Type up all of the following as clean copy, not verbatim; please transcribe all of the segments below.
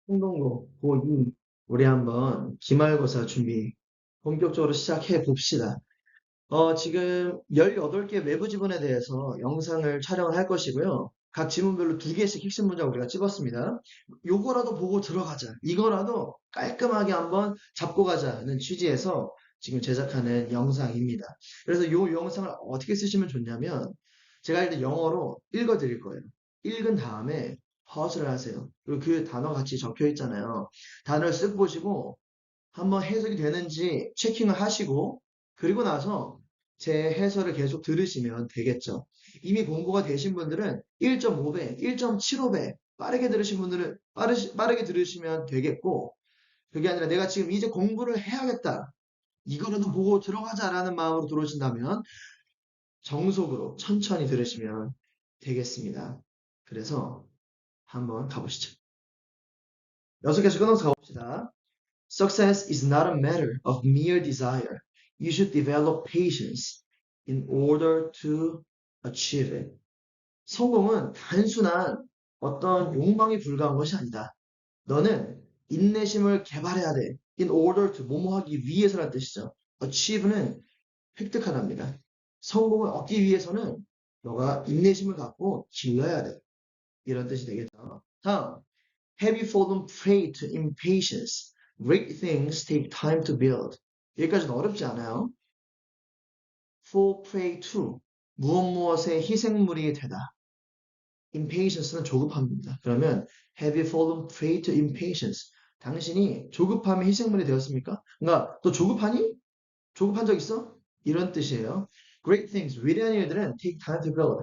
홍동고 고2 우리 한번 기말고사 준비 본격적으로 시작해 봅시다. 지금 18개 외부 지문에 대해서 영상을 촬영을 할 것이고요. 각 지문별로 2개씩 핵심 문장 우리가 찍었습니다. 요거라도 보고 들어가자. 이거라도 깔끔하게 한번 잡고 가자는 취지에서 지금 제작하는 영상입니다. 그래서 요 영상을 어떻게 쓰시면 좋냐면 제가 일단 영어로 읽어 드릴 거예요. 읽은 다음에 파우스를 하세요. 그리고 그 단어 같이 적혀 있잖아요. 단어를 쓱 보시고 한번 해석이 되는지 체킹을 하시고 그리고 나서 제 해설을 계속 들으시면 되겠죠. 이미 공부가 되신 분들은 1.5배, 1.75배 빠르게 들으신 분들은 빠르게 들으시면 되겠고 그게 아니라 내가 지금 이제 공부를 해야겠다. 이거라도 보고 들어가자라는 마음으로 들어오신다면 정속으로 천천히 들으시면 되겠습니다. 그래서 한번 가보시죠. 6개씩 끊어서 가봅시다. Success is not a matter of mere desire. You should develop patience in order to achieve it. 성공은 단순한 어떤 욕망이 불과한 것이 아니다. 너는 인내심을 개발해야 돼. In order to, 뭐뭐 하기 위해서라는 뜻이죠. achieve는 획득하답니다. 성공을 얻기 위해서는 너가 인내심을 갖고 길러야 돼. 이런 뜻이 되겠죠. 다음, have you fallen prey to impatience? Great things take time to build. 여기까지는 어렵지 않아요. fall prey to, 무엇무엇의 희생물이 되다. impatience는 조급함입니다. 그러면 have you fallen prey to impatience? 당신이 조급함의 희생물이 되었습니까? 그러니까 너 조급하니? 조급한 적 있어? 이런 뜻이에요. Great things, 위대한 일들은 take time to build.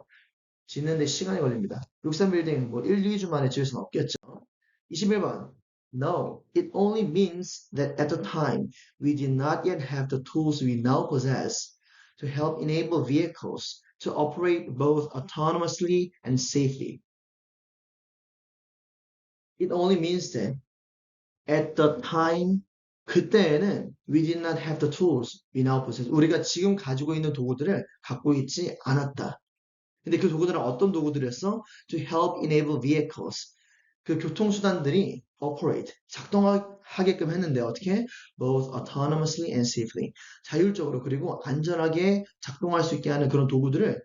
짓는데 시간이 걸립니다. 63 빌딩 뭐 1, 2주 만에 지을 수는 없겠죠. 21번. No, it only means that at the time we did not yet have the tools we now possess to help enable vehicles to operate both autonomously and safely. It only means that at the time 그때에는 we did not have the tools we now possess. 우리가 지금 가지고 있는 도구들을 갖고 있지 않았다. 근데 그 도구들은 어떤 도구들이었어? To help enable vehicles. 그 교통수단들이 operate, 작동하게끔 했는데 어떻게? Both autonomously and safely. 자율적으로 그리고 안전하게 작동할 수 있게 하는 그런 도구들을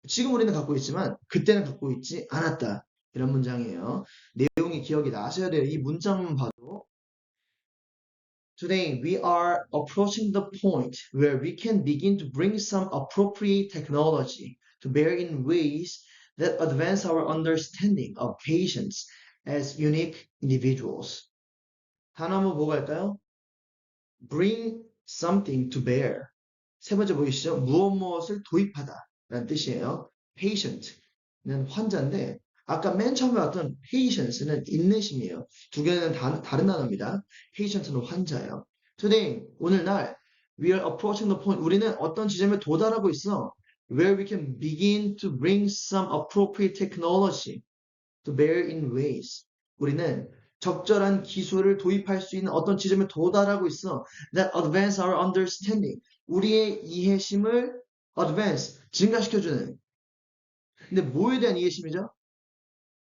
지금 우리는 갖고 있지만 그때는 갖고 있지 않았다. 이런 문장이에요. 내용이 기억이 나셔야 돼요. 이 문장만 봐도. Today we are approaching the point where we can begin to bring some appropriate technology to bear in ways that advance our understanding of patients as unique individuals. 단어 한번 보고 갈까요? Bring something to bear. 세 번째 보이시죠? 무엇을 도입하다 라는 뜻이에요. patient는 환자인데 아까 맨 처음에 봤던 patience는 인내심이에요. 두 개는 다른 단어입니다. patient는 환자예요. Today, 오늘날 we are approaching the point. 우리는 어떤 지점에 도달하고 있어. Where we can begin to bring some appropriate technology to bear in ways. 우리는 적절한 기술을 도입할 수 있는 어떤 지점에 도달하고 있어. That advance our understanding. 우리의 이해심을 advance, 증가시켜주는. 근데 뭐에 대한 이해심이죠?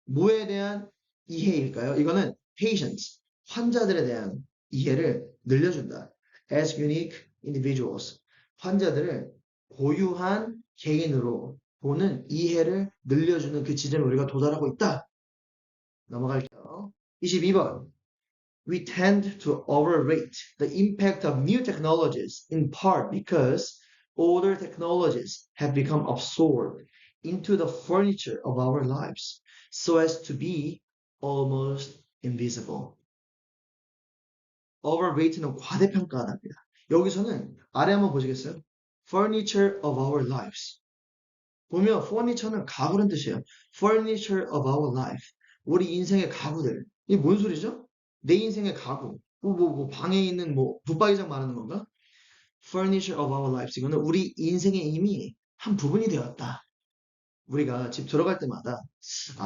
뭐에 대한 이해일까요? 이거는 patients, 환자들에 대한 이해를 늘려준다. As unique individuals. 환자들을 고유한 개인으로 보는 이해를 늘려주는 그 지점에 우리가 도달하고 있다. 넘어갈게요. 22번. We tend to overrate the impact of new technologies in part because older technologies have become absorbed into the furniture of our lives so as to be almost invisible. overrate는 과대평가합니다. 여기서는 아래 한번 보시겠어요? furniture of our lives. 보면 furniture는 가구란 뜻이에요. furniture of our life. 우리 인생의 가구들. 이게 뭔 소리죠? 내 인생의 가구. 방에 있는 붙박이장 말하는 건가? furniture of our lives. 이거는 우리 인생의 이미 한 부분이 되었다. 우리가 집 들어갈 때마다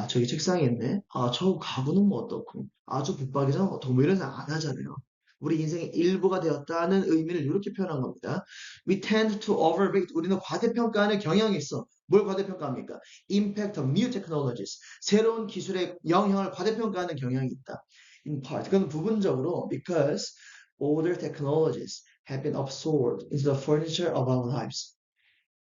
저기 책상에 있네. 저 가구는 뭐 어떻고. 저 붙박이장 어떻고. 이런 생각 안 하잖아요. 우리 인생의 일부가 되었다는 의미를 이렇게 표현한 겁니다. We tend to overrate. 우리는 과대평가하는 경향이 있어. 뭘 과대평가합니까? Impact of new technologies. 새로운 기술의 영향을 과대평가하는 경향이 있다. In part. 그건 부분적으로 because older technologies have been absorbed into the furniture of our lives.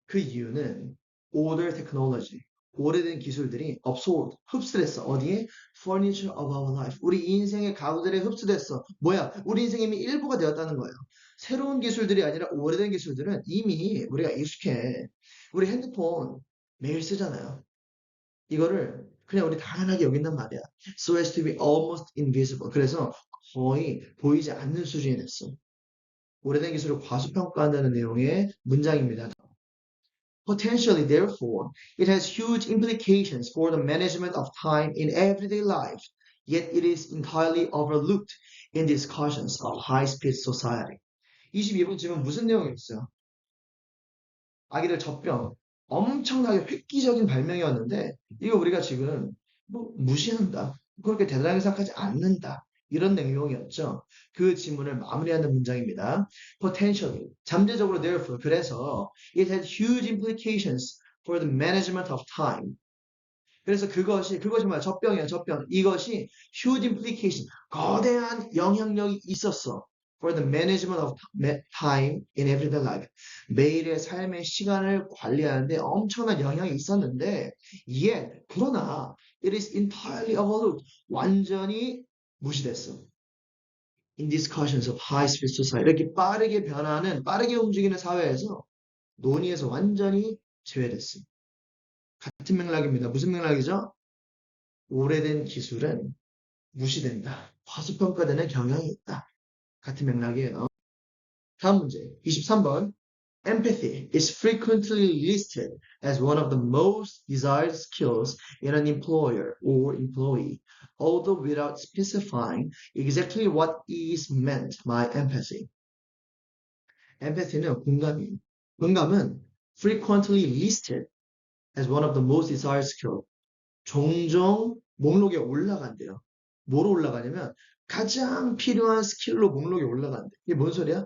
그 이유는 older technology, 오래된 기술들이 absorbed, 흡수됐어. 어디에? Furniture of our life. 우리 인생의 가구들에 흡수됐어. 뭐야? 우리 인생의 이미 일부가 되었다는 거예요. 새로운 기술들이 아니라 오래된 기술들은 이미 우리가 익숙해. 우리 핸드폰 매일 쓰잖아요. 이거를 그냥 우리 당연하게 여긴단 말이야. So as to be almost invisible. 그래서 거의 보이지 않는 수준이 됐어. 오래된 기술을 과소평가한다는 내용의 문장입니다. Potentially, therefore, it has huge implications for the management of time in everyday life, yet it is entirely overlooked in discussions of high-speed society. 22번 지금 무슨 내용이 있어요? 아기들 젖병. 엄청나게 획기적인 발명이었는데 이거 우리가 지금 뭐 무시한다. 그렇게 대단하게 생각하지 않는다. 이런 내용이었죠. 그 지문을 마무리하는 문장입니다. Potentially, 잠재적으로 therefore, 그래서 it had huge implications for the management of time. 그래서 그것이 뭐야? 젖병이야, 젖병. 이것이 huge implication, 거대한 영향력이 있었어. For the management of time in everyday life. 매일의 삶의 시간을 관리하는데 엄청난 영향이 있었는데, 그러나, it is entirely overlooked. 완전히 무시됐어. In discussions of high-speed society. 이렇게 빠르게 변하는, 빠르게 움직이는 사회에서 논의에서 완전히 제외됐어. 같은 맥락입니다. 무슨 맥락이죠? 오래된 기술은 무시된다. 과소평가되는 경향이 있다. 같은 맥락이에요. 다음 문제 23번. Empathy is frequently listed as one of the most desired skills in an employer or employee, although without specifying exactly what is meant by empathy. empathy는 공감이에요. 공감은 frequently listed as one of the most desired skills. 종종 목록에 올라간대요. 뭐로 올라가냐면 가장 필요한 스킬로 목록에 올라간대. 이게 뭔 소리야?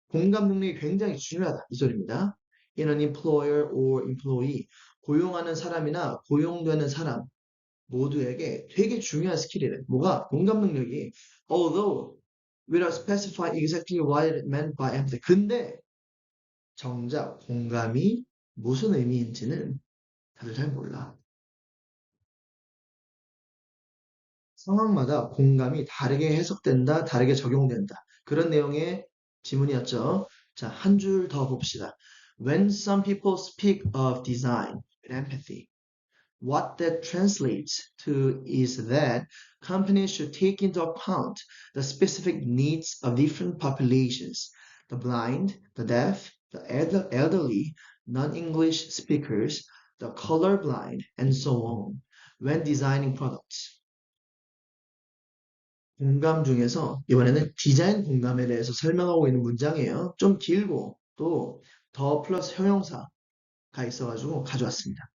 공감 능력이 굉장히 중요하다. 이 소리입니다. In an employer or employee. 고용하는 사람이나 고용되는 사람 모두에게 되게 중요한 스킬이래. 뭐가? 공감 능력이. Although without specifying exactly what it meant by empathy. 근데 정작 공감이 무슨 의미인지는 다들 잘 몰라. 상황마다 공감이 다르게 해석된다, 다르게 적용된다. 그런 내용의 지문이었죠. 자, 한 줄 더 봅시다. When some people speak of design with empathy, what that translates to is that companies should take into account the specific needs of different populations, the blind, the deaf, the elderly, non-English speakers, the colorblind, and so on, when designing products. 공감 중에서 이번에는 디자인 공감에 대해서 설명하고 있는 문장이에요. 좀 길고 또 더 플러스 형용사가 있어가지고 가져왔습니다.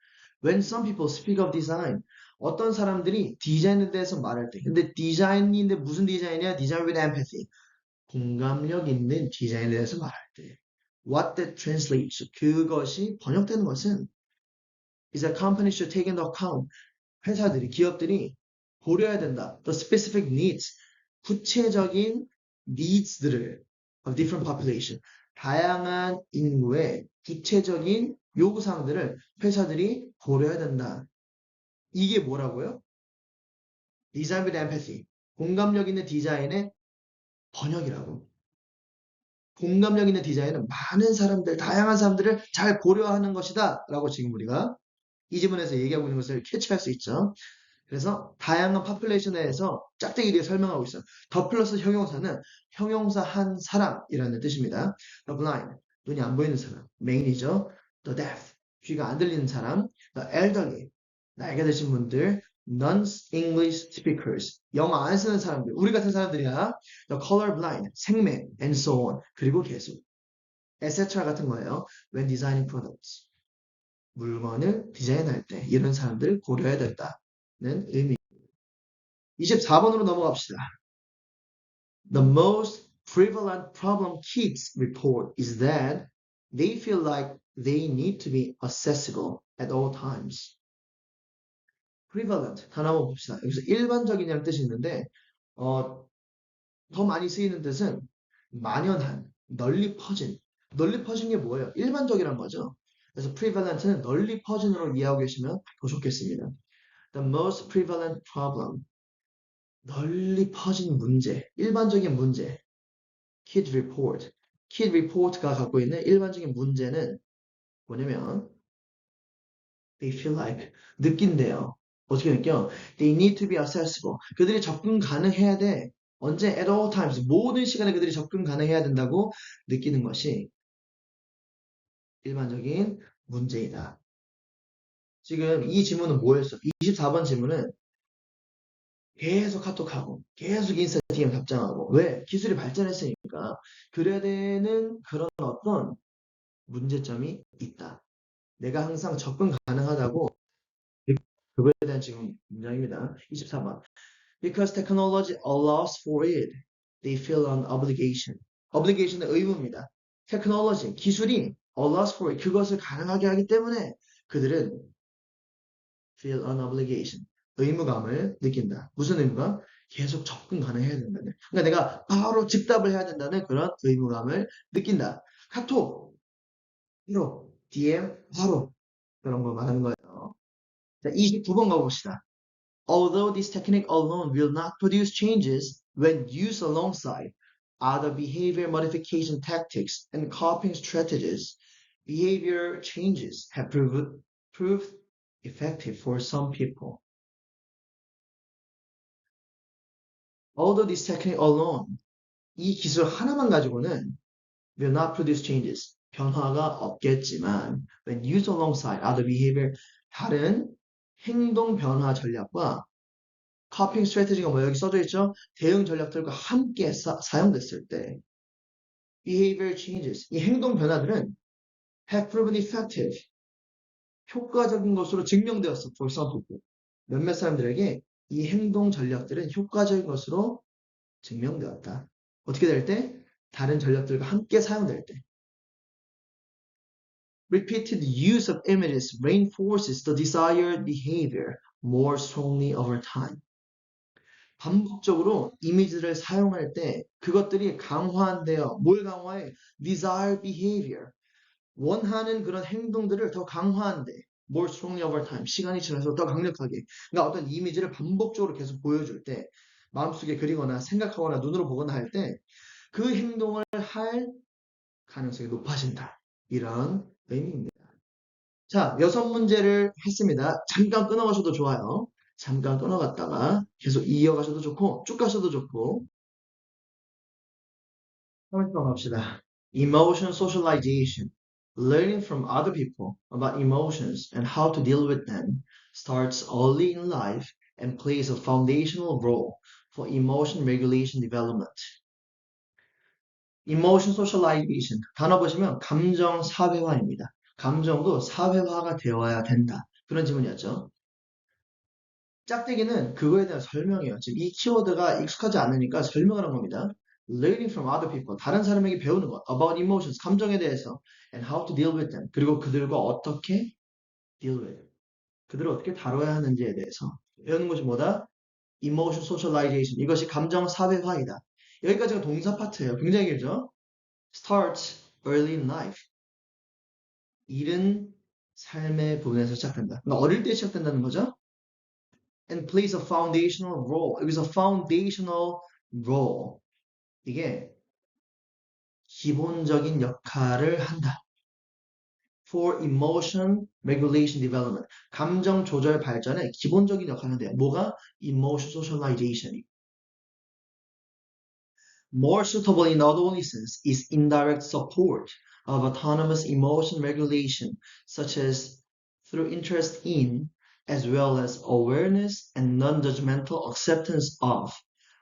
When some people speak of design, 어떤 사람들이 디자인에 대해서 말할 때, 근데 디자인인데 무슨 디자인이야? Design with empathy. 공감력 있는 디자인에 대해서 말할 때, what that translates, 그것이 번역되는 것은 is that companies should take into account, 회사들이, 기업들이 고려해야 된다. The specific needs, 구체적인 needs들을 of different population, 다양한 인구의 구체적인 요구사항들을 회사들이 고려해야 된다. 이게 뭐라고요? Design with empathy, 공감력 있는 디자인의 번역이라고. 공감력 있는 디자인은 많은 사람들, 다양한 사람들을 잘 고려하는 것이다 라고 지금 우리가 이 지문에서 얘기하고 있는 것을 캐치할 수 있죠. 그래서 다양한 파퓰레이션에서 짝대기 뒤에 설명하고 있어요. 더 플러스 형용사는 형용사 한 사람이라는 뜻입니다. The blind, 눈이 안 보이는 사람, 메인이죠. The deaf, 귀가 안 들리는 사람. The elderly, 나이가 드신 분들. Non-English speakers, 영어 안 쓰는 사람들, 우리 같은 사람들이야. The colorblind, 생매, and so on. 그리고 계속, etc. 같은 거예요. When designing products. 물건을 디자인할 때 이런 사람들을 고려해야 된다는 의미. 24번으로 넘어갑시다. The most prevalent problem kids report is that they feel like they need to be accessible at all times. prevalent 단어 한번 봅시다. 여기서 일반적이냐는 뜻이 있는데 더 많이 쓰이는 뜻은 만연한, 널리 퍼진. 널리 퍼진 게 뭐예요? 일반적이란 거죠. 그래서 prevalent는 널리 퍼진으로 이해하고 계시면 더 좋겠습니다. The most prevalent problem. 널리 퍼진 문제, 일반적인 문제. Kid report. Kid report가 갖고 있는 일반적인 문제는 뭐냐면 they feel like 느낀대요. 어떻게 느껴? They need to be accessible. 그들이 접근 가능해야 돼. 언제? At all times. 모든 시간에 그들이 접근 가능해야 된다고 느끼는 것이 일반적인 문제이다. 지금 이 질문은 뭐였어? 24번 질문은 계속 카톡하고 계속 인스타 DM 답장하고 왜? 기술이 발전했으니까 그래야 되는 그런 어떤 문제점이 있다. 내가 항상 접근 가능하다고 그거에 대한 지금 문장입니다. 24번. Because technology allows for it, they feel an obligation. obligation은 의무입니다. technology, 기술이 allows for it, 그것을 가능하게 하기 때문에 그들은 feel an obligation, 의무감을 느낀다. 무슨 의무감? 계속 접근 가능해야 된다는. 그러니까 내가 바로 즉답을 해야 된다는 그런 의무감을 느낀다. 카톡, 바로, DM, 바로 그런 걸 말하는 거예요. 자, 29번 가봅시다. Although this technique alone will not produce changes when used alongside other behavior modification tactics and coping strategies, behavior changes have proved effective for some people. Although this technique alone, 이 기술 하나만 가지고는 will not produce changes, 변화가 없겠지만 when used alongside other behavior, 다른 행동 변화 전략과 coping strategy가 뭐 여기 써져 있죠? 대응 전략들과 함께 사용됐을 때 behavior changes, 이 행동 변화들은 have proven effective, 효과적인 것으로 증명되었어. for some people. 몇몇 사람들에게 이 행동 전략들은 효과적인 것으로 증명되었다. 어떻게 될 때? 다른 전략들과 함께 사용될 때. Repeated use of images reinforces the desired behavior more strongly over time. 반복적으로 이미지를 사용할 때 그것들이 강화한대요. 뭘 강화해? Desired behavior. 원하는 그런 행동들을 더 강화한대. More strongly over time. 시간이 지나서 더 강력하게. 그러니까 어떤 이미지를 반복적으로 계속 보여줄 때 마음속에 그리거나 생각하거나 눈으로 보거나 할 때 그 행동을 할 가능성이 높아진다. 이런 의미입니다. 자, 6문제를 했습니다. 잠깐 끊어가셔도 좋아요. 잠깐 끊어갔다가 계속 이어가셔도 좋고 쭉 가셔도 좋고 3번 갑시다. Emotion socialization. Learning from other people about emotions and how to deal with them starts early in life and plays a foundational role for emotion regulation development. Emotion socialization. 단어 보시면 감정 사회화입니다. 감정도 사회화가 되어야 된다. 그런 질문이었죠. 짝대기는 그거에 대한 설명이에요. 지금 이 키워드가 익숙하지 않으니까 설명을 한 겁니다. Learning from other people. 다른 사람에게 배우는 것. About emotions. 감정에 대해서. And how to deal with them. 그리고 그들과 어떻게 deal with. 그들을 어떻게 다뤄야 하는지에 대해서. 배우는 것이 뭐다? Emotion socialization. 이것이 감정 사회화이다. 여기까지가 동사 파트예요. 굉장히 길죠? Starts early in life. 이른 삶의 부분에서 시작된다. 그러니까 어릴 때 시작된다는 거죠? And plays a foundational role. 여기서 foundational role. 이게 기본적인 역할을 한다. For emotion regulation development. 감정 조절 발전에 기본적인 역할을 한대요. 뭐가? Emotion socialization. More suitable in adolescence is indirect support of autonomous emotion regulation, such as through interest in, as well as awareness and non-judgmental acceptance of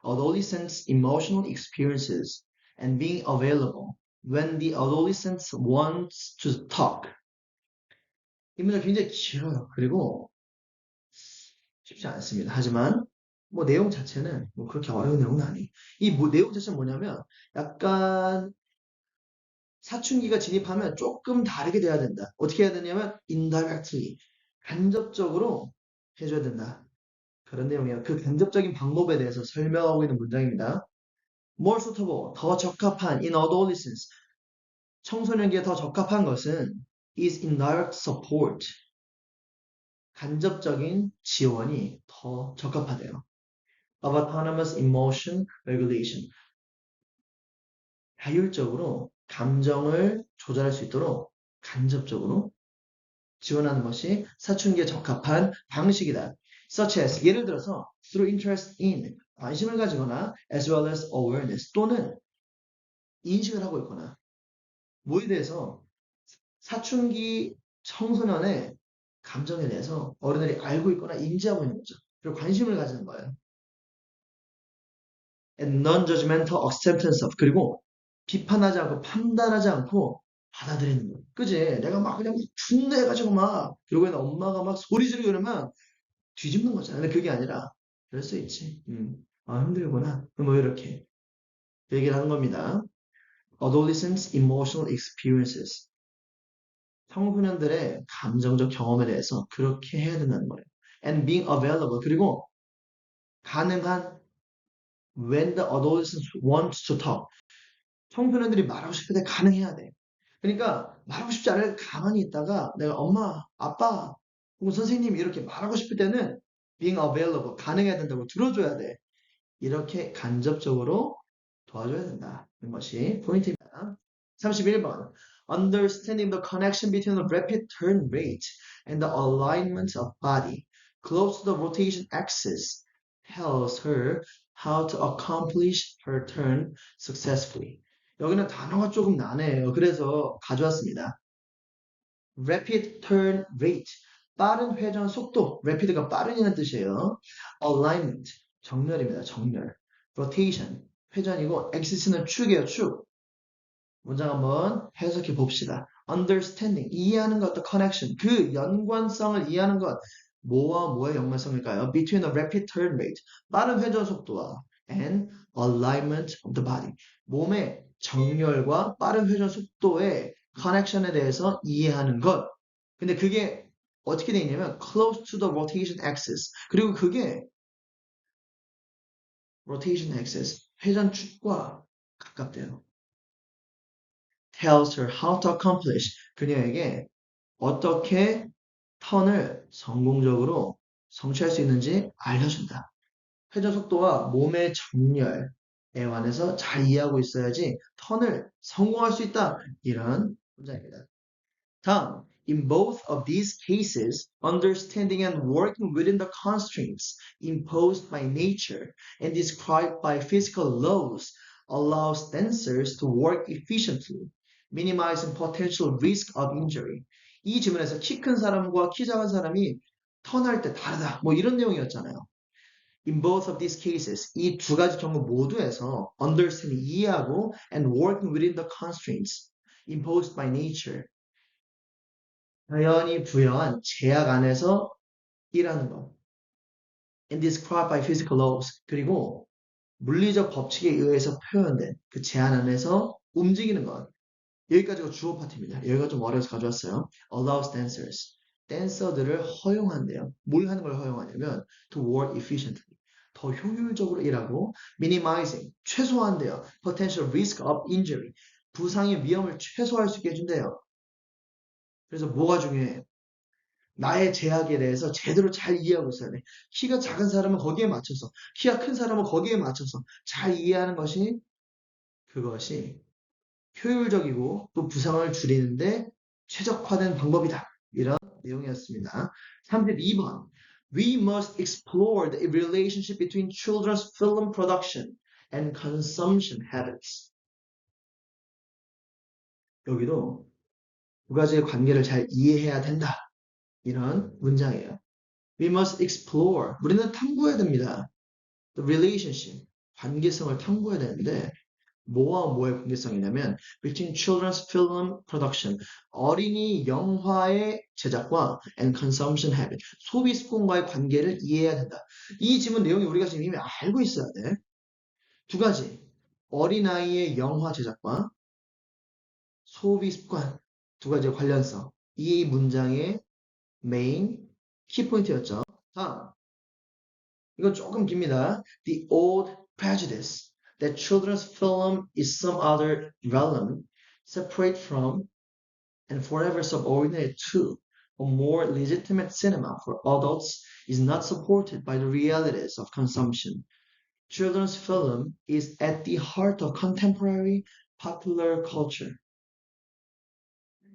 adolescents' emotional experiences and being available when the adolescent wants to talk. 이 문제 굉장히 길어요. 그리고 쉽지 않습니다. 하지만 뭐 내용 자체는 뭐 그렇게 어려운 내용은 아니에요. 이 내용 자체는 뭐냐면 약간 사춘기가 진입하면 조금 다르게 돼야 된다. 어떻게 해야 되냐면 indirectly 간접적으로 해줘야 된다. 그런 내용이에요. 그 간접적인 방법에 대해서 설명하고 있는 문장입니다. More suitable, 더 적합한 in adolescence, 청소년기에 더 적합한 것은 is indirect support, 간접적인 지원이 더 적합하대요. Of autonomous emotion regulation, 자율적으로 감정을 조절할 수 있도록 간접적으로 지원하는 것이 사춘기에 적합한 방식이다. Such as 예를 들어서 through interest in 관심을 가지거나 as well as awareness 또는 인식을 하고 있거나 뭐에 대해서 사춘기 청소년의 감정에 대해서 어른들이 알고 있거나 인지하고 있는 거죠. 그리고 관심을 가지는 거예요. And non-judgmental acceptance of 그리고 비판하지 않고 판단하지 않고 받아들이는 거예요. 그지? 내가 막 그냥 분노해가지고 막 그러고 있는 엄마가 막 소리 지르고 이러면 뒤집는 거잖아. 근데 그게 아니라 그럴 수 있지. 아 힘들구나. 뭐 이렇게 그 얘기를 하는 겁니다. Adolescents emotional experiences. 청소년들의 감정적 경험에 대해서 그렇게 해야 된다는 거예요. And being available. 그리고 가능한 when the adolescent wants to talk. 청소년들이 말하고 싶을 때 가능해야 돼. 그러니까 말하고 싶지 않을 때 가만히 있다가 내가 엄마, 아빠, 혹은 선생님 이렇게 말하고 싶을 때는 being available. 가능해야 된다고 들어줘야 돼. 이렇게 간접적으로 도와줘야 된다는 것이 포인트입니다. 31번. Understanding the connection between the rapid turn rate and the alignment of body close to the rotation axis tells her how to accomplish her turn successfully. 여기는 단어가 조금 나네요. 그래서 가져왔습니다. Rapid turn rate. 빠른 회전 속도. rapid가 빠른이라는 뜻이에요. Alignment. 정렬입니다. 정렬. Rotation. 회전이고 axis는 축이에요. 축. 문장 한번 해석해 봅시다. Understanding. 이해하는 것. The connection. 그 연관성을 이해하는 것. 뭐와 뭐의 연관성일까요? Between a rapid turn rate. 빠른 회전 속도와 and alignment of the body. 몸의 정렬과 빠른 회전 속도의 connection에 대해서 이해하는 것. 근데 그게 어떻게 돼 있냐면 close to the rotation axis. 그리고 그게 rotation axis, 회전축과 가깝대요. tells her how to accomplish. 그녀에게 어떻게 턴을 성공적으로 성취할 수 있는지 알려준다. 회전 속도와 몸의 정렬에 관해서 잘 이해하고 있어야지 턴을 성공할 수 있다. 이런 문장입니다. 다음, in both of these cases, understanding and working within the constraints imposed by nature and described by physical laws allows dancers to work efficiently, minimizing potential risk of injury. 이 지문에서 키 큰 사람과 키 작은 사람이 턴할 때 다르다. 뭐 이런 내용이었잖아요. In both of these cases, 이 두 가지 경우 모두에서 understanding, 이해하고 and working within the constraints imposed by nature, 자연이 부여한 제약 안에서 일하는 것. And described by physical laws. 그리고 물리적 법칙에 의해서 표현된 그 제한 안에서 움직이는 것. 여기까지가 주어 파트입니다. 여기가 좀 어려워서 가져왔어요. Allows dancers. 댄서들을 허용한대요. 뭘 하는 걸 허용하냐면 to work efficiently. 더 효율적으로 일하고 minimizing. 최소화한대요. Potential risk of injury. 부상의 위험을 최소화할 수 있게 해준대요. 그래서 뭐가 중요해? 나의 제약에 대해서 제대로 잘 이해하고 있어야 돼. 키가 작은 사람은 거기에 맞춰서, 키가 큰 사람은 거기에 맞춰서 잘 이해하는 것이 그것이 효율적이고 또 부상을 줄이는데 최적화된 방법이다. 이런 내용이었습니다. 32번. We must explore the relationship between children's film production and consumption habits. 여기도 두 가지의 관계를 잘 이해해야 된다. 이런 문장이에요. We must explore. 우리는 탐구해야 됩니다. The relationship. 관계성을 탐구해야 되는데 뭐와 뭐의 관계성이냐면 between children's film production 어린이 영화의 제작과 and consumption habit 소비 습관과의 관계를 이해해야 된다. 이 지문 내용이 우리가 지금 이미 알고 있어야 돼. 두 가지 어린아이의 영화 제작과 소비 습관 두 가지의 관련성 이 문장의 메인 키포인트였죠. 다음 이건 조금 깁니다. The old prejudice that children's film is some other realm, separate from and forever subordinate to a more legitimate cinema for adults is not supported by the realities of consumption. Children's film is at the heart of contemporary popular culture.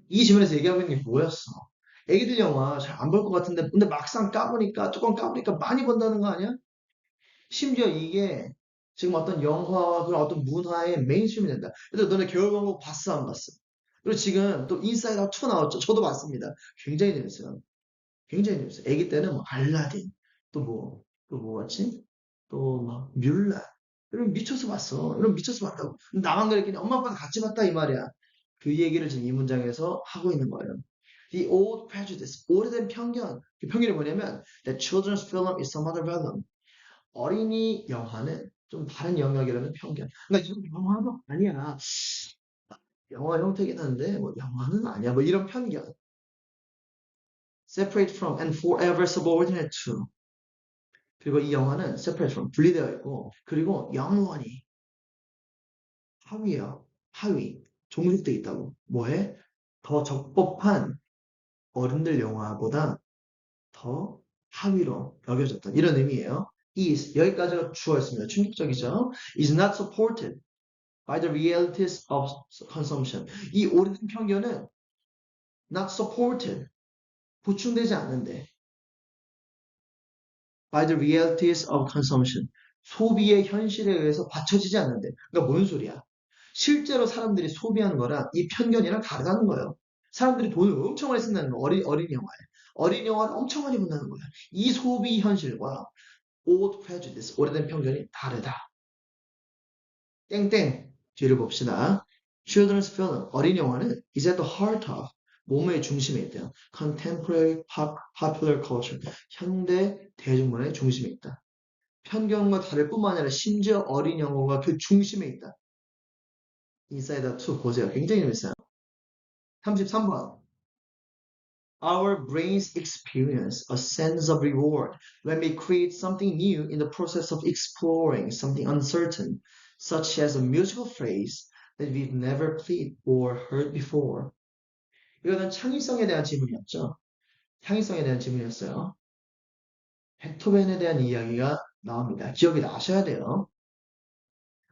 이 질문에서 얘기하고 있는 게 뭐였어? 애기들 영화 잘 안 볼 것 같은데, 근데 막상 까보니까, 뚜껑 까보니까 많이 본다는 거 아니야? 심지어 이게 지금 어떤 영화와 그런 어떤 문화의 메인스트림이 된다. 그래서 너네 겨울왕국 봤어, 안 봤어? 그리고 지금 또 인사이드 아웃 2 나왔죠. 저도 봤습니다. 굉장히 재밌어요. 굉장히 재밌어요. 아기 때는 뭐 알라딘, 또 뭐 같지? 또 막 뮬라. 이런 미쳐서 봤어. 이런 미쳐서 봤다고. 나만 그랬겠니? 엄마 아빠도 같이 봤다 이 말이야. 그 얘기를 지금 이 문장에서 하고 있는 거예요. The old prejudice, 오래된 편견. 그 편견이 뭐냐면 that children's film is some other realm. 어린이 영화는 좀 다른 영역이라는 편견. 그러니까 이건 영화도 아니야. 영화 형태긴 한데 뭐 영화는 아니야. 뭐 이런 편견. Separate from and forever subordinate to. 그리고 이 영화는 separate from 분리되어 있고 그리고 영원히 하위야. 하위. 종속돼 있다고. 뭐해? 더 적법한 어른들 영화보다 더 하위로 여겨졌다. 이런 의미예요. is 여기까지가 주어였습니다. 충격적이죠? is not supported by the realities of consumption. 이 오래된 편견은 not supported, 보충되지 않는데 by the realities of consumption. 소비의 현실에 의해서 받쳐지지 않는데. 그러니까 뭔 소리야? 실제로 사람들이 소비하는 거랑 이 편견이랑 다르다는 거예요. 사람들이 돈을 엄청 많이 쓴다는 거, 어린 영화에. 어린 영화를 엄청 많이 본다는 거야. 이 소비 현실과 old prejudice, 오래된 편견이 다르다. 땡땡 뒤를 봅시다. Children's film, 어린 영화는 is at the heart of, 몸의 중심에 있대요. Contemporary popular culture, 현대 대중문화의 중심에 있다. 편견과 다를 뿐만 아니라 심지어 어린 영화가 그 중심에 있다. 인사이더 2 보세요. 굉장히 재밌어요. 33번. Our brains experience a sense of reward when we create something new in the process of exploring something uncertain, such as a musical phrase that we've never played or heard before. 이거는 창의성에 대한 질문이었죠. 창의성에 대한 질문이었어요. 베토벤에 대한 이야기가 나옵니다. 기억이 나셔야 돼요.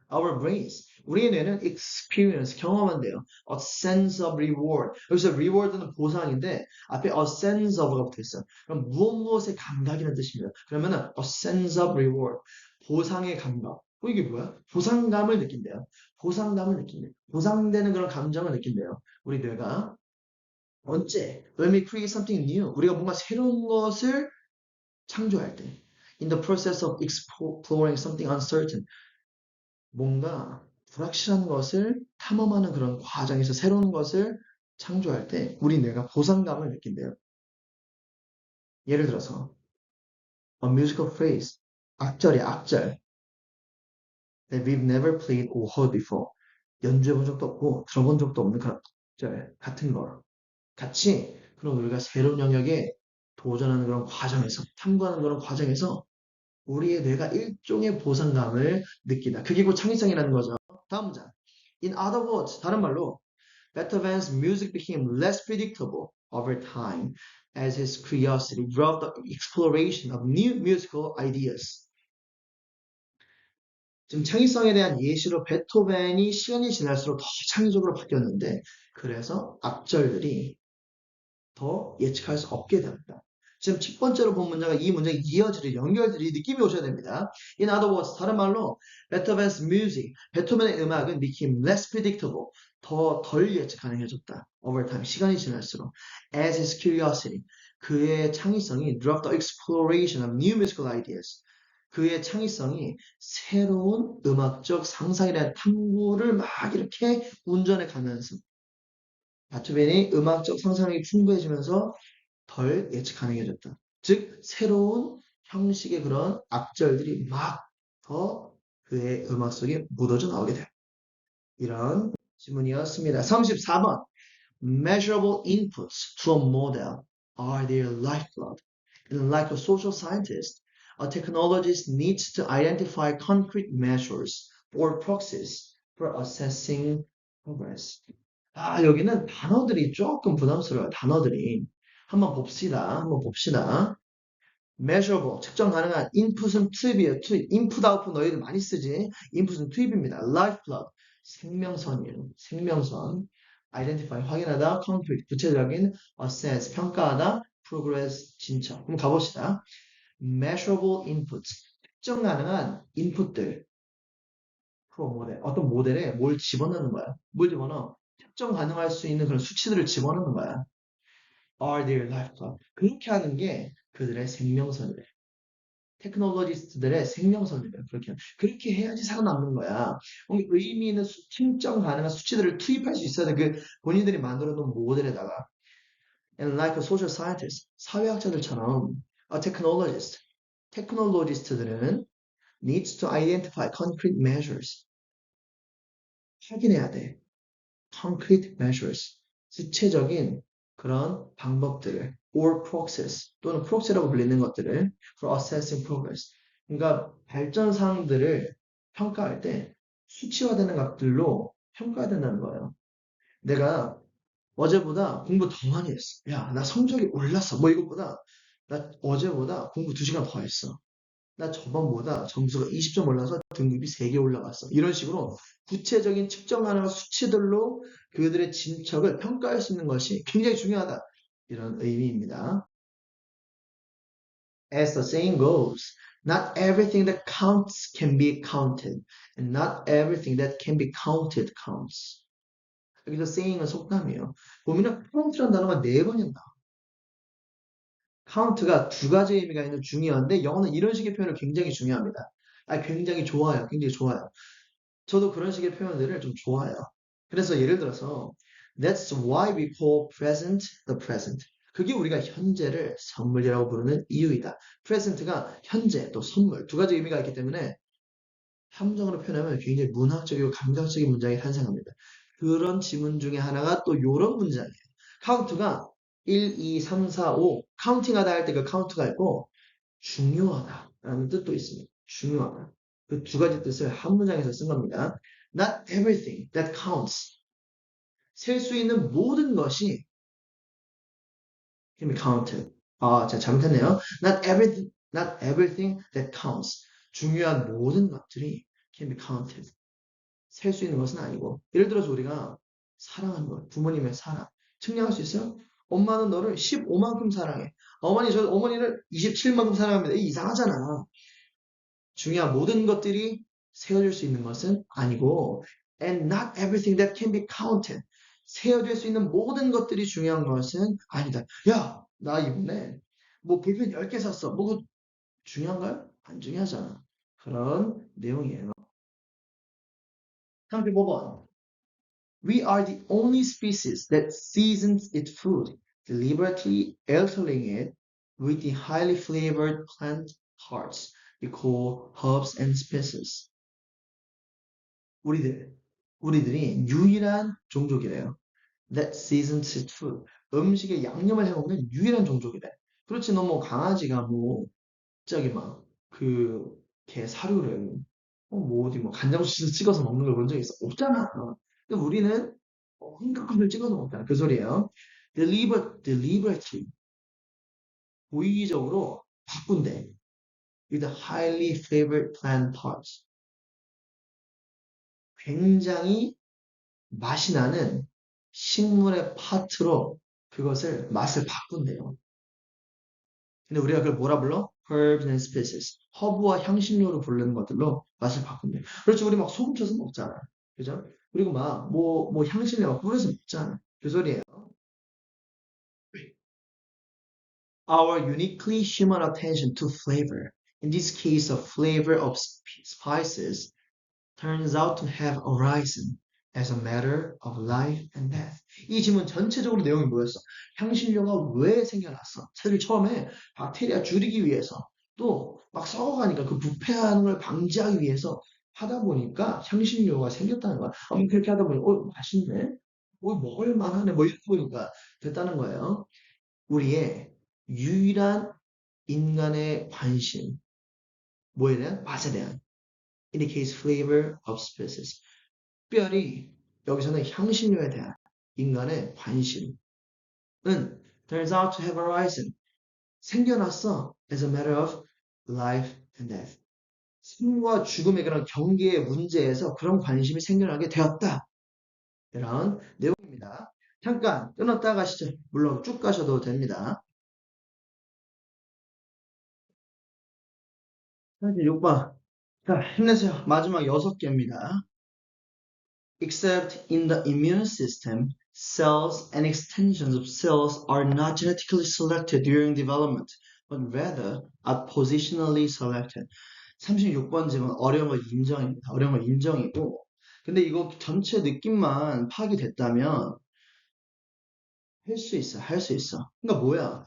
Our brains, 우리의 뇌는 experience, 경험한대요. A sense of reward. 여기서 reward는 보상인데 앞에 a sense of가 붙어있어요. 그럼 무엇의 감각이라는 뜻입니다. 그러면은 a sense of reward, 보상의 감각. 이게 뭐야? 보상감을 느낀대요. 보상감을 느낀대요. 보상되는 그런 감정을 느낀대요. 우리 뇌가. 언제? When we create something new. 우리가 뭔가 새로운 것을 창조할 때. In the process of exploring something uncertain. 뭔가 불확실한 것을 탐험하는 그런 과정에서 새로운 것을 창조할 때 우리 뇌가 보상감을 느낀대요. 예를 들어서 a musical phrase, 악절이야, 악절. that we've never played or heard before. 연주해본 적도 없고 들어본 적도 없는 그런 악절 같은 거. 같이 그런 우리가 새로운 영역에 도전하는 그런 과정에서 탐구하는 그런 과정에서 우리의 뇌가 일종의 보상감을 느낀다. 그게 곧 창의성이라는 거죠. 다음 문장. In other words, 다른 말로 Beethoven's music became less predictable over time as his curiosity drove the exploration of new musical ideas. 지금 창의성에 대한 예시로 베토벤이 시간이 지날수록 더 창의적으로 바뀌었는데 그래서 악절들이 더 예측할 수 없게 됩니다. 지금 첫 번째로 본 문장과 이 문장이 이어지는 연결들이 느낌이 오셔야 됩니다. In other words, 다른 말로 Beethoven's music, 베토벤의 음악은 became less predictable, 더 덜 예측 가능해졌다. Over time, 시간이 지날수록. As his curiosity, 그의 창의성이 drove the exploration of new musical ideas. 그의 창의성이 새로운 음악적 상상이라는 탐구를 막 이렇게 운전해 가면서 바토벤이 음악적 상상력이 풍부해지면서 덜 예측 가능해졌다. 즉 새로운 형식의 그런 악절들이 막 더 그의 음악 속에 묻어져 나오게 돼. 이런 질문이었습니다. 34번. Measurable inputs to a model are their lifeblood. And like a social scientist, a technologist needs to identify concrete measures or proxies for assessing progress. 여기는 단어들이 조금 부담스러워요. 단어들이. 한번 봅시다. measurable, 측정 가능한 input은 투입이에요. 투입. input, output 너희들 많이 쓰지. input은 투입입니다. lifeblood, 생명선이에요. 생명선. identify, 확인하다. concrete, 구체적인. assess, 평가하다. progress, 진척. 그럼 가봅시다. measurable inputs, 측정 가능한 인풋들. 모델, 어떤 모델에 뭘 집어넣는 거야. 뭘 집어넣어? 측정 가능할 수 있는 그런 수치들을 집어넣는 거야. are their lifeblood. 그렇게 하는 게 그들의 생명선이래. 테크놀로지스트들의 생명선이래. 그렇게 해야지 살아남는 거야. 의미 있는 측정 가능한 수치들을 투입할 수 있어야 돼. 그 본인들이 만들어 놓은 모델에다가. And like a social scientist, 사회학자들처럼 a technologist, 테크놀로지스트들은 needs to identify concrete measures. 확인해야 돼. concrete measures, 구체적인 그런 방법들을 or process 또는 proxy라고 불리는 것들을 for assessing progress. 그러니까 발전 사항들을 평가할 때 수치화되는 것들로 평가해야 된다는 거예요. 내가 어제보다 공부 더 많이 했어. 야, 나 성적이 올랐어. 뭐 이것보다 나 어제보다 공부 2시간 더 했어. 나 저번보다 점수가 20점 올라서 등급이 3개 올라갔어. 이런 식으로 구체적인 측정 가능한 수치들로 그들의 진척을 평가할 수 있는 것이 굉장히 중요하다. 이런 의미입니다. As the saying goes, not everything that counts can be counted, and not everything that can be counted counts. 여기서 saying은 속담이에요. 보면은 count라는 단어가 4번이나 나와. count가 2가지 의미가 있는 중요한데 영어는 이런 식의 표현을 굉장히 중요합니다. 굉장히 좋아요. 굉장히 좋아요. 저도 그런 식의 표현들을 좀 좋아해요. 그래서 예를 들어서 That's why we call present the present. 그게 우리가 현재를 선물이라고 부르는 이유이다. present가 현재 또 선물 2가지 의미가 있기 때문에 함정으로 표현하면 굉장히 문학적이고 감각적인 문장이 탄생합니다. 그런 지문 중에 하나가 또 이런 문장이에요. count가 1, 2, 3, 4, 5 카운팅하다 할 때 그 count가 있고 중요하다 라는 뜻도 있습니다. 중요하다. 그 2가지 뜻을 한 문장에서 쓴 겁니다. Not everything that counts. 셀 수 있는 모든 것이 can be counted. 제가 잘못했네요. Not everything that counts. 중요한 모든 것들이 can be counted. 셀 수 있는 것은 아니고. 예를 들어서 우리가 사랑하는 것, 부모님의 사랑. 측량할 수 있어요? 엄마는 너를 15만큼 사랑해. 어머니를 27만큼 사랑합니다. 이상하잖아. 중요한 모든 것들이 세워질 수 있는 것은 아니고 and not everything that can be counted. 세워질 수 있는 모든 것들이 중요한 것은 아니다. 야, 나 이번에 뭐 볼펜 10개 샀어. 뭐 중요한가요? 안 중요하잖아. 그런 내용이에요. 35번. We are the only species that seasons its food, deliberately altering it with the highly flavored plant parts we call herbs and spices. 우리들이 유일한 종족이래요. That seasons its food. 음식에 양념을 해먹는 유일한 종족이래. 그렇지, 너 뭐 강아지가 뭐 저기 막 개 사료를 뭐 어디 뭐 간장소스 찍어서 먹는 걸 본 적 있어? 없잖아. 근데 우리는 온갖 것을 찍어서 먹잖아. 그 소리예요. Deliberately 고의적으로 바꾼대. With highly flavored plant parts. 굉장히 맛이 나는 식물의 파트로 그것을 맛을 바꾼대요. 근데 우리가 그걸 뭐라 불러? Herbs and spices. 허브와 향신료로 부르는 것들로 맛을 바꾼대요. 그렇죠. 우리 막 소금 쳐서 먹잖아. 그죠? 그리고 뭐 향신료 막 뿌려서 먹잖아. 그 소리예요. Our uniquely human attention to flavor in this case a flavor of spices, turns out to have arisen as a matter of life and death. 이 지문 전체적으로 내용이 뭐였어? 향신료가 왜 생겨났어? 사실 처음에 박테리아 줄이기 위해서 또 막 썩어가니까 그 부패하는 걸 방지하기 위해서 하다 보니까 향신료가 생겼다는 거야. 그렇게 하다 보니 맛있네? 먹을 만하네? 뭐 이렇게 보니까 됐다는 거예요. 우리의 유일한 인간의 관심, 뭐에 대한? 맛에 대한. indicates flavor of species. 특별히 여기서는 향신료에 대한 인간의 관심은 turns out to have arisen. 생겨났어 as a matter of life and death. 생과 죽음의 그런 경계의 문제에서 그런 관심이 생겨나게 되었다. 이런 내용입니다. 잠깐 끊었다 가시죠. 물론 쭉 가셔도 됩니다. 6번. 자, 힘내세요. 마지막 6개입니다. Except in the immune system, cells and extensions of cells are not genetically selected during development, but rather are positionally selected. 36번 질문 어려운 거 인정입니다. 어려운 거 인정이고 근데 이거 전체 느낌만 파악이 됐다면 할 수 있어. 할 수 있어. 그러니까 뭐야?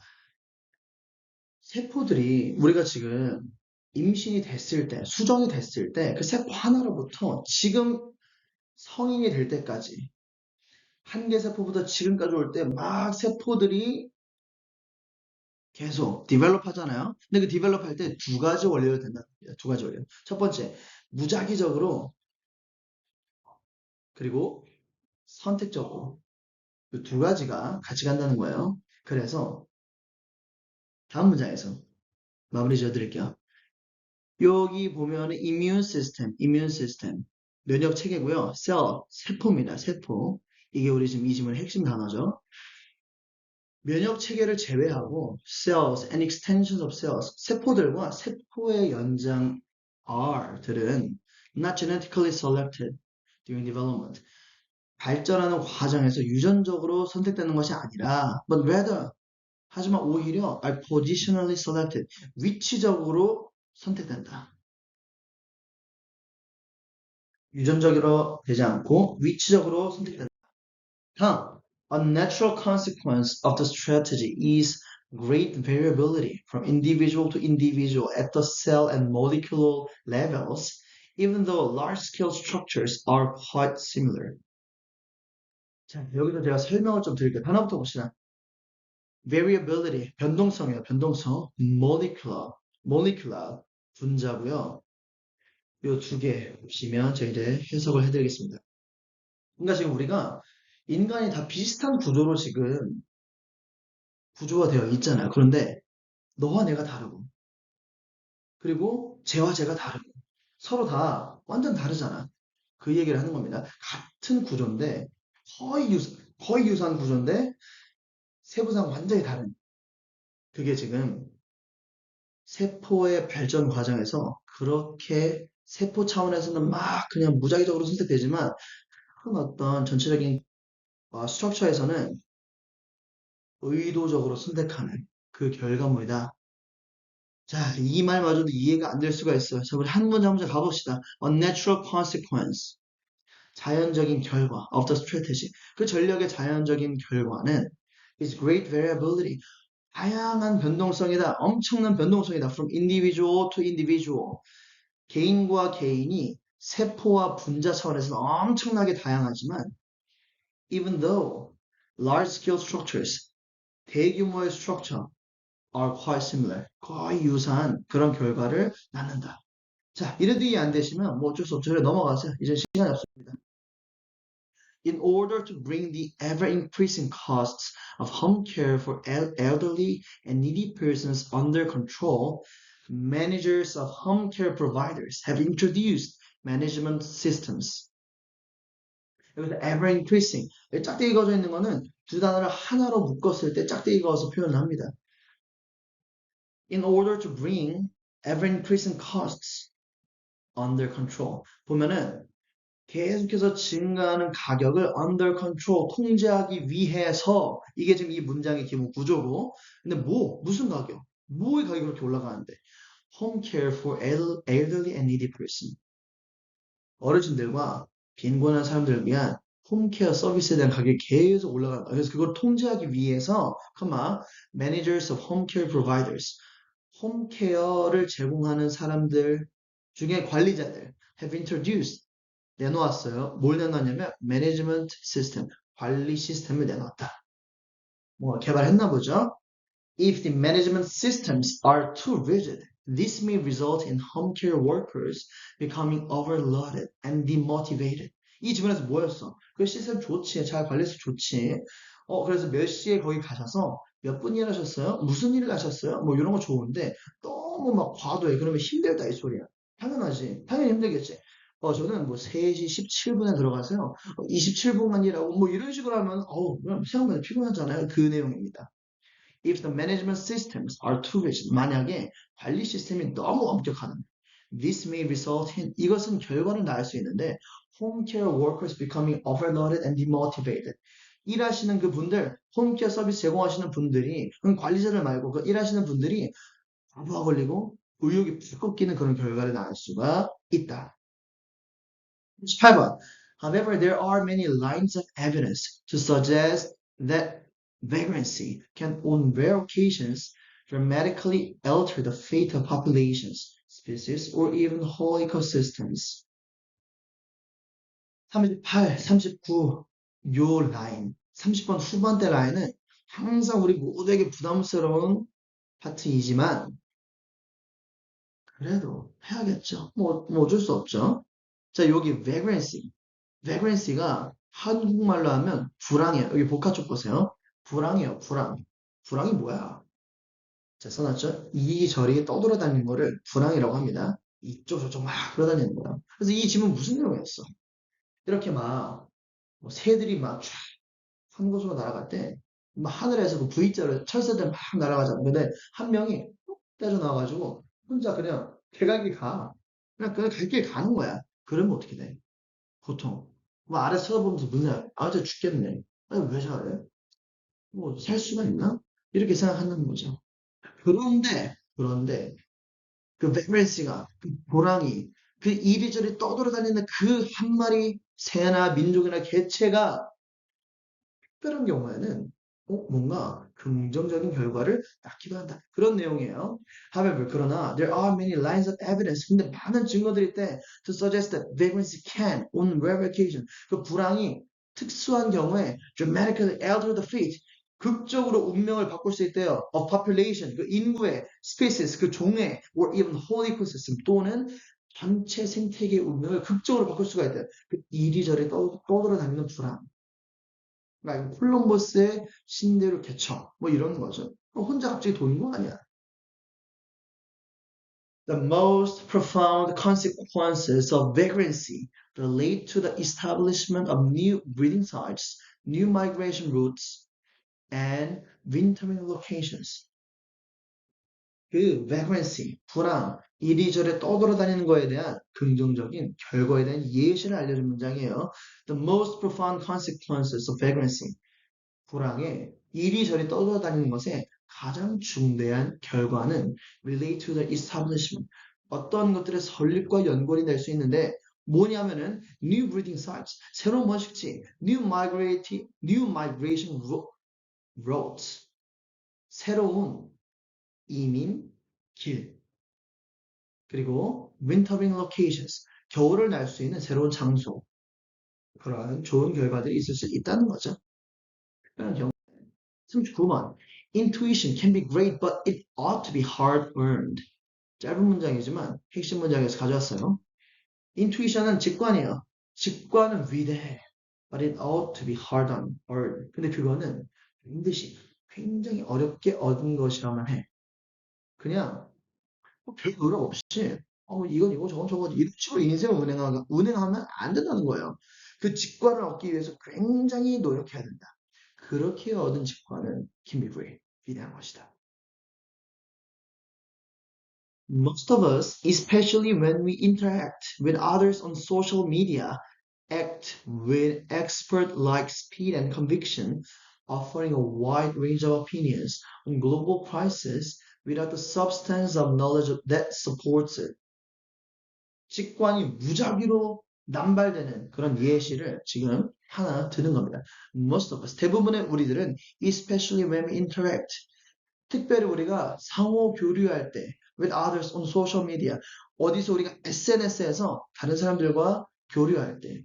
세포들이 우리가 지금 임신이 됐을 때, 수정이 됐을 때 그 세포 하나로부터 지금 성인이 될 때까지 한 개 세포부터 지금까지 올 때 막 세포들이 계속 디벨롭 하잖아요. 근데 그 디벨롭 할 때 두 가지 원리로 된다는 겁니다. 두 가지 원리. 첫 번째, 무작위적으로 그리고 선택적으로 그 두 가지가 같이 간다는 거예요. 그래서 다음 문장에서 마무리 지어드릴게요. 여기 보면 immune system 면역 체계고요. cell 세포입니다. 세포. 이게 우리 지금 이 질문의 핵심 단어죠. 면역 체계를 제외하고 cells and extensions of cells 세포들과 세포의 연장 R들은 not genetically selected during development 발전하는 과정에서 유전적으로 선택되는 것이 아니라 but rather 하지만 오히려 are positionally selected 위치적으로 선택된다. 유전적으로 되지 않고 위치적으로 선택된다. 다음, a natural consequence of the strategy is great variability from individual to individual at the cell and molecular levels, even though large-scale structures are quite similar. 자, 여기서 제가 설명을 좀 드릴게요. 하나부터 봅시다. variability, 변동성이에요. 변동성. molecular, 분자고요. 요 두 개 보시면 제가 이제 해석을 해드리겠습니다. 그러니까 지금 우리가 인간이 다 비슷한 구조로 지금 구조가 되어 있잖아요. 그런데 너와 내가 다르고 그리고 쟤와 쟤가 다르고 서로 다 완전 다르잖아. 그 얘기를 하는 겁니다. 같은 구조인데 거의 유사한 구조인데 세부상 완전히 다른 그게 지금 세포의 발전 과정에서 그렇게 세포 차원에서는 막 그냥 무작위적으로 선택되지만 큰 어떤 전체적인 스트럭처에서는 의도적으로 선택하는 그 결과물이다. 자, 이 말마저도 이해가 안 될 수가 있어요. 자, 우리 한 문장 한 문장 가봅시다. A natural consequence. 자연적인 결과 of the strategy. 그 전략의 자연적인 결과는 is great variability. 다양한 변동성이다. 엄청난 변동성이다. From individual to individual. 개인과 개인이 세포와 분자 차원에서는 엄청나게 다양하지만 even though large-scale structures, 대규모의 structure are quite similar. 거의 유사한 그런 결과를 낳는다. 자, 이래도 이해 안 되시면 뭐 어쩔 수 없죠. 그래 넘어가세요. 이제 시간이 없습니다. In order to bring the ever-increasing costs of home care for elderly and needy persons under control, managers of home care providers have introduced management systems. 여기서 ever-increasing, 짝대기 그어져 있는 거는 두 단어를 하나로 묶었을 때 짝대기 그어서 표현을 합니다. In order to bring ever-increasing costs under control. 보면은 계속해서 증가하는 가격을 under control, 통제하기 위해서 이게 지금 이 문장의 기본 구조고 근데 무슨 가격? 뭐의 가격이 그렇게 올라가는데? home care for elderly and needy person. 어르신들과 빈곤한 사람들을 위한 홈케어 서비스에 대한 가격이 계속 올라가는 거예요. 그래서 그걸 통제하기 위해서, managers of home care providers, 홈케어를 제공하는 사람들 중에 관리자들 have introduced, 내놓았어요. 뭘 내놨냐면 management system, 관리 시스템을 내놨다. 뭐 개발했나 보죠. If the management systems are too rigid, this may result in home care workers becoming overloaded and demotivated. 이 질문에서 뭐였어? 그 시스템 좋지, 잘 관리해서 좋지. 그래서 몇 시에 거기 가셔서 몇 분 일하셨어요? 무슨 일을 하셨어요? 뭐 이런 거 좋은데 너무 막 과도해. 그러면 힘들다 이 소리야. 당연하지. 당연히 힘들겠지. 저는 뭐 3시 17분에 들어가서요. 27분만 일하고 뭐 이런 식으로 하면 그냥 생각보다 피곤하잖아요. 그 내용입니다. If the management systems are too rigid, 만약에 관리 시스템이 너무 엄격하다. This may result in, 이것은 결과를 낳을 수 있는데 home care workers becoming overloaded and demotivated. 일하시는 그 분들, 홈케어 서비스 제공하시는 분들이, 관리자들 말고 그 일하시는 분들이 과부하 걸리고 의욕이 푹 꺾이는 그런 결과를 낳을 수가 있다. 8번. However, there are many lines of evidence to suggest that vagrancy can, on rare occasions, dramatically alter the fate of populations, species, or even whole ecosystems. 38, 39, 요 라인, 30번 후반대 라인은 항상 우리 모두에게 부담스러운 파트이지만, 그래도 해야겠죠. 뭐 어쩔 수 없죠. 자, 여기 vagrancy가 한국말로 하면 불황이에요. 여기 복화 쪽 보세요. 불황이에요, 불황. 불황이 뭐야? 자, 써놨죠? 이리저리 떠돌아다니는 거를 불황이라고 합니다. 이쪽 저쪽 막 돌아다니는 거야. 그래서 이 질문 무슨 내용이었어? 이렇게 막뭐 새들이 막 쫙 한 곳으로 날아갈 때, 막 하늘에서 그 V자로 철새들 막 날아가잖아. 근데 한 명이 뚝 빠져나와가지고 혼자 그냥 대갈길 가. 그냥 갈 길 가는 거야. 그러면 어떻게 돼? 보통. 뭐 아래 쳐다보면서 문제, 저 죽겠네. 아니, 왜 저래? 뭐, 살 수가 있나? 이렇게 생각하는 거죠. 그런데, 그 베브렌스가, 그 호랑이, 그 이리저리 떠돌아다니는 그 한 마리 새나 민족이나 개체가 특별한 경우에는 뭔가 긍정적인 결과를 낳기도 한다. 그런 내용이에요. However, 그러나 there are many lines of evidence. 근데 많은 증거들이 있대. To suggest that vagrancy can, on rare occasion, 그 불황이 특수한 경우에 dramatically alter the fate, 극적으로 운명을 바꿀 수 있대요. Of population, 그 인구의, species, 그 종의, or even whole ecosystem, 또는 전체 생태계의 운명을 극적으로 바꿀 수가 있대요. 그 이리저리 떠돌아다니는 불황. 그러니까 콜럼버스의 신대륙 개척 뭐 이런 거죠. 혼자 갑자기 도는 거 아니야. The most profound consequences of vagrancy relate to the establishment of new breeding sites, new migration routes, and wintering locations. 그 vagrancy, 불황, 이리저리 떠돌아다니는 거에 대한 긍정적인 결과에 대한 예시를 알려준 문장이에요. The most profound consequences of vagrancy. 불황에 이리저리 떠돌아다니는 것에 가장 중대한 결과는 relate to the establishment. 어떤 것들의 설립과 연관이 될 수 있는데 뭐냐면은 new breeding sites, 새로운 번식지, new migration routes, 새로운 이민 길, 그리고 wintering locations, 겨울을 날 수 있는 새로운 장소, 그런 좋은 결과들이 있을 수 있다는 거죠. 특별한 경우. 39번. Intuition can be great, but it ought to be hard-earned. 짧은 문장이지만 핵심 문장에서 가져왔어요. Intuition은 직관이에요. 직관은 위대해. But it ought to be hard-earned. 근데 그거는 반드시 굉장히 어렵게 얻은 것이라면 해. 그냥 별 노력 없이 이건 이거 저건 저건 이런 식으로 인생을 운행하면 안 된다는 거예요. 그 직관을 얻기 위해서 굉장히 노력해야 된다. 그렇게 얻은 직관은 can be great. 위대한 것이다. Most of us, especially when we interact with others on social media, act with expert-like speed and conviction, offering a wide range of opinions on global crises without the substance of knowledge that supports it. 직관이 무작위로 남발되는 그런 예시를 지금 하나 드는 겁니다. Most of us, 대부분의 우리들은 especially when we interact, 특별히 우리가 상호 교류할 때 with others on social media, 어디서 우리가 SNS에서 다른 사람들과 교류할 때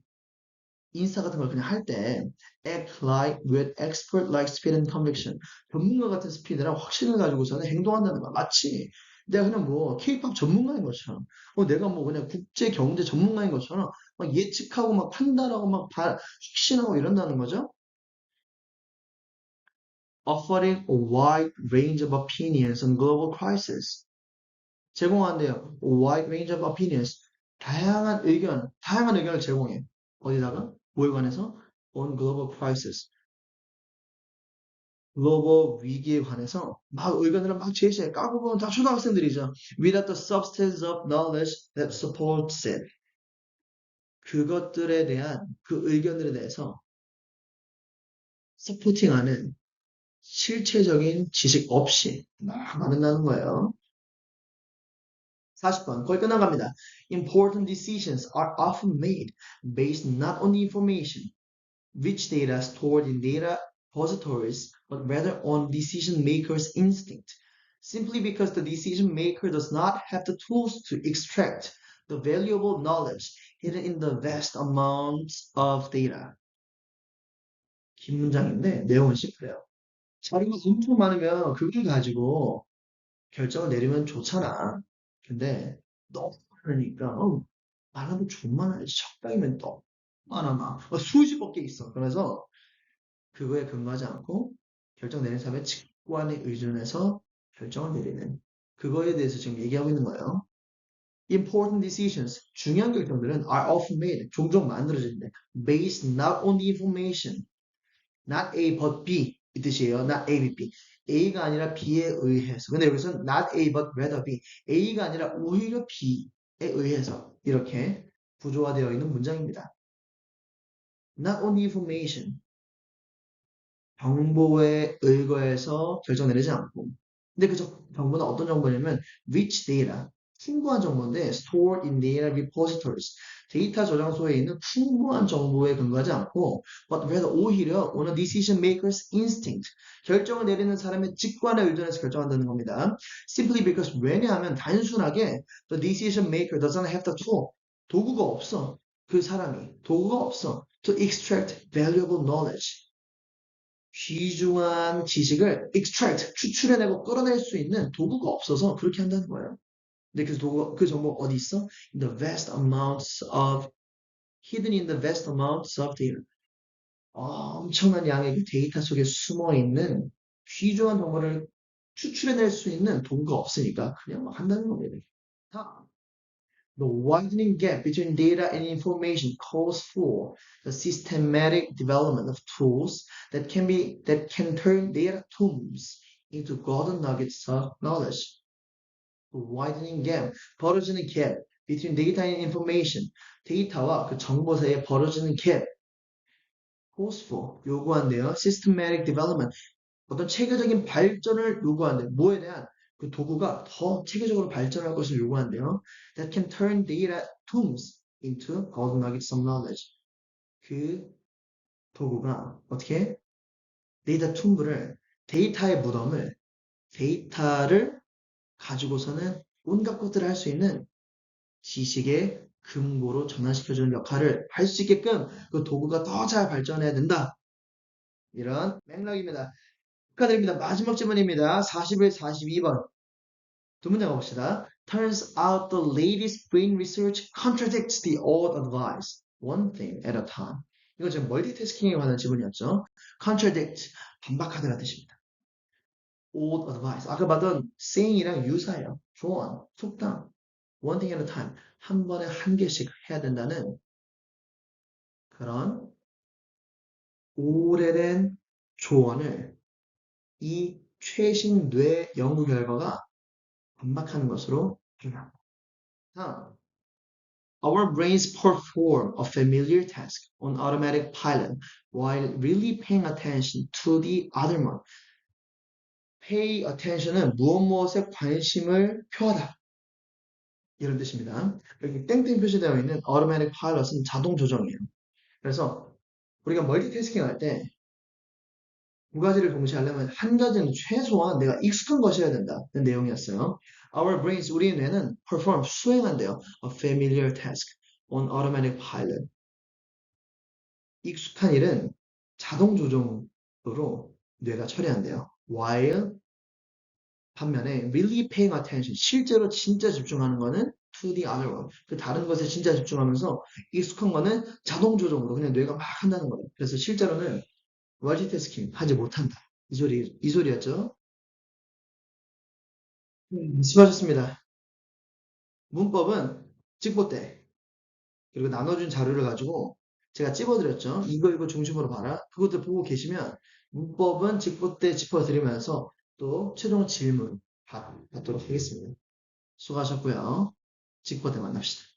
인스타 같은 걸 그냥 할 때 act like with expert like speed and conviction, 전문가 같은 스피드랑 확신을 가지고서는 행동한다는 거야. 마치 내가 그냥 뭐 K-pop 전문가인 것처럼, 내가 뭐 그냥 국제 경제 전문가인 것처럼 막 예측하고 막 판단하고 막 확신하고 이런다는 거죠. Offering a wide range of opinions on global crisis. 제공한대요. A wide range of opinions. 다양한 의견을 제공해. 어디다가? 뭐에 관해서? On global crisis. 글로벌 위기에 관해서 막 의견을 막 제시해. 까고 보면 다 초등학생들이죠. Without the substance of knowledge that supports it. 그것들에 대한 그 의견들에 대해서 서포팅하는 실체적인 지식 없이 막 말한다는 거예요. 40번 거의 끝나갑니다. Important decisions are often made based not on the information, which data stored in data repositories, but rather on decision makers' instinct, simply because the decision maker does not have the tools to extract the valuable knowledge hidden in the vast amounts of data. 긴 문장인데 내용은 심플해요. 자료가 엄청 많으면 그걸 가지고 결정을 내리면 좋잖아. 근데 너무 많으니까 많아도 좀 많아야지. 적당히면 또 많아 막 수십억 개 있어. 그래서 그거에 근거하지 않고 결정 내린 사람의 직관에 의존해서 결정을 내리는 그거에 대해서 지금 얘기하고 있는 거예요. Important decisions, 중요한 결정들은 are often made, 종종 만들어진대. Based not on the information, not A but B 이 뜻이에요. Not A but B. A가 아니라 B에 의해서. 근데 여기서는 not A but rather B. A가 아니라 오히려 B에 의해서 이렇게 구조화되어 있는 문장입니다. Not on the information. 정보에 의거해서 결정 내리지 않고. 근데 그 정보는 어떤 정보냐면 rich data, 풍부한 정보인데 stored in data repositories, 데이터 저장소에 있는 풍부한 정보에 근거하지 않고 but rather 오히려 on a decision maker's instinct, 결정을 내리는 사람의 직관에 의존해서 결정한다는 겁니다. Simply because 왜냐하면 단순하게 the decision maker doesn't have the tool, 도구가 없어. 그 사람이 도구가 없어 to extract valuable knowledge, 귀중한 지식을 extract, 추출해내고 끌어낼 수 있는 도구가 없어서 그렇게 한다는 거예요. 근데 그 정보가 어디 있어? In the vast amounts of, hidden in the vast amounts of data. 엄청난 양의 그 데이터 속에 숨어 있는 귀중한 정보를 추출해낼 수 있는 도구가 없으니까 그냥 막 한다는 겁니다. The widening gap between data and information calls for the systematic development of tools that can turn data tombs into golden nuggets of knowledge. The widening gap, 벌어지는 gap between data and information, 데이터와 그 정보 사이에 벌어지는 gap, calls for, 요구한대요. Systematic development, 어떤 체계적인 발전을 요구한대. 뭐에 대한? 그 도구가 더 체계적으로 발전할 것을 요구한대요. That can turn data tombs into golden nuggets of knowledge. 그 도구가 어떻게? 데이터 툼브를, 데이터의 무덤을, 데이터를 가지고서는 온갖 것들을 할 수 있는 지식의 금고로 전환시켜주는 역할을 할 수 있게끔 그 도구가 더 잘 발전해야 된다. 이런 맥락입니다. 축하드립니다. 마지막 질문입니다. 41, 42번. 두 문장 가봅시다. Turns out the latest brain research contradicts the old advice. One thing at a time. 이거 지금 멀티태스킹에 관한 질문이었죠. Contradict, 반박하다는 뜻입니다. Old advice. 아까 봤던 saying이랑 유사해요. 조언, 속담. One thing at a time. 한 번에 한 개씩 해야 된다는 그런 오래된 조언을 이 최신 뇌 연구 결과가 반박하는 것으로 드러납니다. 다음, our brains perform a familiar task on automatic pilot while really paying attention to the other one. pay attention은 무엇 무엇에 관심을 표하다. 이런 뜻입니다. 여기 땡땡 표시되어 있는 automatic pilot은 자동 조정이에요. 그래서 우리가 멀티태스킹 할 때 두 가지를 동시에 하려면 한 가지는 최소한 내가 익숙한 것이어야 된다는 내용이었어요. Our brains, 우리 뇌는 perform, 수행한대요. A familiar task on automatic pilot. 익숙한 일은 자동 조정으로 뇌가 처리한대요. While 반면에 really paying attention, 실제로 진짜 집중하는 거는 to the other one. 그 다른 것에 진짜 집중하면서 익숙한 거는 자동 조정으로 그냥 뇌가 막 한다는 거예요. 그래서 실제로는 멀티태스킹 하지 못한다. 이 소리였죠. 수고하셨습니다. 문법은 찍보대 그리고 나눠준 자료를 가지고 제가 찝어드렸죠. 이거 중심으로 봐라. 그것들 보고 계시면 문법은 직보대 짚어드리면서 또 최종 질문 받도록 하겠습니다. 수고하셨고요. 직보대 만납시다.